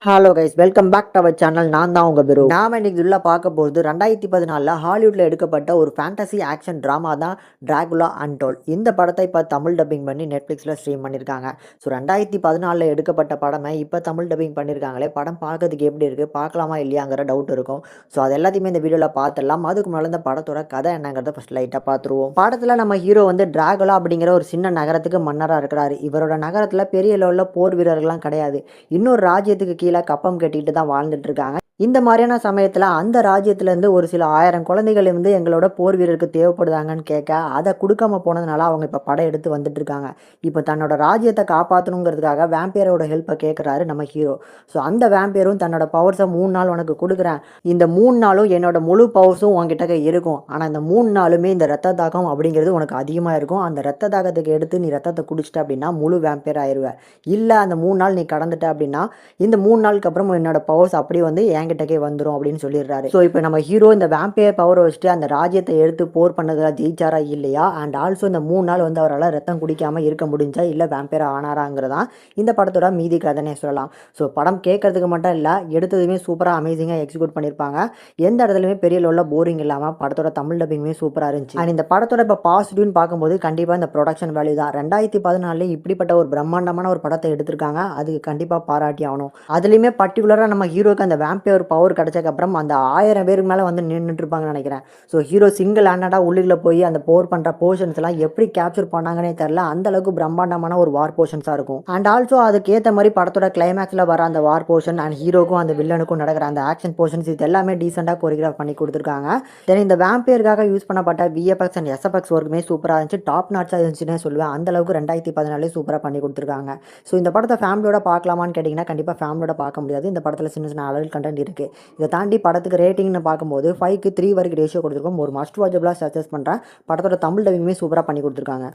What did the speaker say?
Hello guys, welcome back to our channel. நான் தான் உங்கள் பிரு. நாம இன்னைக்கு உள்ள பார்க்க போகிறது 2014 ஹாலிவுட்டில் எடுக்கப்பட்ட ஒரு ஃபேண்டசி ஆக்ஷன் ட்ராமா தான் டிராகுலா அன்டோல்ட். இந்த படத்தை இப்போ தமிழ் டப்பிங் பண்ணி நெட்ஃப்ளிக்ஸில் ஸ்ட்ரீம் பண்ணியிருக்காங்க. ஸோ 2014 எடுக்கப்பட்ட படமே இப்போ தமிழ் டப்பிங் பண்ணியிருக்காங்களே, படம் பார்க்கறதுக்கு எப்படி இருக்குது, பார்க்கலாமா இல்லையாங்கிற டவுட் இருக்கும். ஸோ அது எல்லாத்தையுமே இந்த வீடியோவில் பார்த்துடலாம். அதுக்கு முன்னால் இந்த படத்தோட கதை என்னங்கிறத ஃபஸ்ட் லைட்டாக பார்த்துருவோம். படத்தில் நம்ம ஹீரோ வந்து டிராகுலா அப்படிங்கிற ஒரு சின்ன நகரத்துக்கு மன்னராக இருக்கிறாரு. இவரோட நகரத்தில் பெரிய லெவலில் போர் வீரர்கள்லாம் கிடையாது. இன்னொரு ராஜ்யத்துக்கு கீழே கப்பம் கட்டிட்டு தான் வாழ்ந்துட்டு இருக்காங்க. இந்த மாதிரியான சமயத்தில் அந்த ராஜ்யத்திலேருந்து ஒரு சில 1000 குழந்தைகள் வந்து எங்களோட போர் வீரருக்கு தேவைப்படுதாங்கன்னு கேட்க, அதை கொடுக்காம போனதுனால அவங்க இப்போ படம் எடுத்து வந்துட்டு இருக்காங்க. இப்போ தன்னோட ராஜ்யத்தை காப்பாற்றணுங்கிறதுக்காக வேம்பியரோட ஹெல்ப்பை கேட்குறாரு நம்ம ஹீரோ. ஸோ அந்த வேம்பியரும் தன்னோட பவர்ஸை 3 நாள் உனக்கு கொடுக்குறேன், இந்த 3 நாளும் என்னோட முழு பவர்ஸும் உங்ககிட்ட இருக்கும், ஆனால் இந்த 3 நாளுமே இந்த ரத்த தாகம் அப்படிங்கிறது உனக்கு அதிகமாக இருக்கும். அந்த ரத்த தாகத்துக்கு எடுத்து நீ ரத்தத்தை குடிச்சிட்ட அப்படின்னா முழு வேம்பியர் ஆயிடுவேன். இல்லை அந்த 3 நாள் நீ கடந்துட்ட அப்படின்னா இந்த 3 நாளுக்கு அப்புறம் என்னோட பவர்ஸ் அப்படியே வந்து என்கிட்டக்கே வந்துடும் அப்படின்னு சொல்லிடுறாரு. ஸோ இப்போ நம்ம ஹீரோ இந்த வேம்பையர் பவரை வச்சுட்டு அந்த ராஜ்யத்தை எடுத்து போர் பண்ணதுல ஜெயிச்சாரா இல்லையா, அண்ட் ஆல்சோ இந்த 3 நாள் வந்து அவரால் ரத்தம் குடிக்காமல் இருக்க முடிஞ்சா இல்லை வேம்பையர் ஆனாராங்கிறதான் இந்த படத்தோட மீதி கதைனே சொல்லலாம். ஸோ படம் கேட்கறதுக்கு மட்டும் இல்லை, எடுத்ததுமே சூப்பராக அமேசிங்காக எக்ஸிக்யூட் பண்ணியிருப்பாங்க. எந்த இடத்துலையுமே பெரிய லெவலில் போரிங் இல்லாமல் படத்தோட தமிழ் டப்பிங்குமே சூப்பராக இருந்துச்சு. அண்ட் இந்த படத்தோட இப்போ பாசிட்டிவ்னு பார்க்கும்போது கண்டிப்பாக இந்த ப்ரொடக்ஷன் வேல்யூ தான். 2014 இப்படிப்பட்ட ஒரு பிரம்மாண்டமான ஒரு படத்தை எடுத்திருக்காங்க, அதுக்கு கண்டிப்பாக பாராட்டி ஆகணும். அதுலேயுமே பர்டிகுலராக நம்ம ஹீரோக்கு அந்த வேம்பையர் பவர் கிடச்சக்கப்புறம் அந்த 1000 பேருக்கு மேலே வந்து நின்றுட்டு இருப்பாங்கன்னு நினைக்கிறேன். ஸோ ஹீரோ சிங்கிள் ஹேண்டடாக உள்ளுக்குள்ள போய் அந்த போர் பண்ணுற போர்ஷன்ஸ் எல்லாம் எப்படி கேப்சர் பண்ணாங்கன்னே தெரில. அந்த அளவுக்கு பிரம்மாண்டமான ஒரு வார் போர்ஷன்ஸாக இருக்கும். அண்ட் ஆல்சோ அதுக்கு ஏற்ற மாதிரி படத்தோட கிளைமேக்ஸில் வர அந்த வார் போர்ஷன் அண்ட் ஹீரோக்கும் அந்த வில்லனுக்கும் நடக்கிற அந்த ஆக்ஷன் போர்ஷன்ஸ் இது எல்லாமே டீசெண்டாக கொரியோகிராஃப் பண்ணி கொடுத்துருக்காங்க. தென் இந்த வேம்பையருக்காக யூஸ் பண்ணப்பட்ட விஎஃப்எக்ஸ் அண்ட் எஸ்எஃப்எக்ஸ் ஒர்க்குமே சூப்பராக இருந்துச்சு. டாப் நாட்சாக இருந்துச்சுன்னே சொல்லுவேன். அந்த அளவுக்கு 2014 சூப்பராக பண்ணி கொடுத்துருக்காங்க. ஸோ இந்த படத்தை ஃபேமிலியோட பார்க்கலாமான்னு கேட்டிங்கன்னா கண்டிப்பாக ஃபேமிலியோட பார்க்க முடியாது. இந்த படத்தில் சின்ன சின்ன அடல்ட் கண்டென்ட் இருக்குது. இதை தாண்டி படத்துக்கு ரேட்டிங்னு பார்க்கும்போது 5க்கு 3 வரைக்கும் ரேஷியோ கொடுத்துருக்கோம். ஒரு மஸ்ட் வாட்சபிளாக சஜஸ்ட் பண்ணுறேன். படத்தோட தமிழ் டப்பிங்குமே சூப்பராக பண்ணி கொடுத்துருக்காங்க.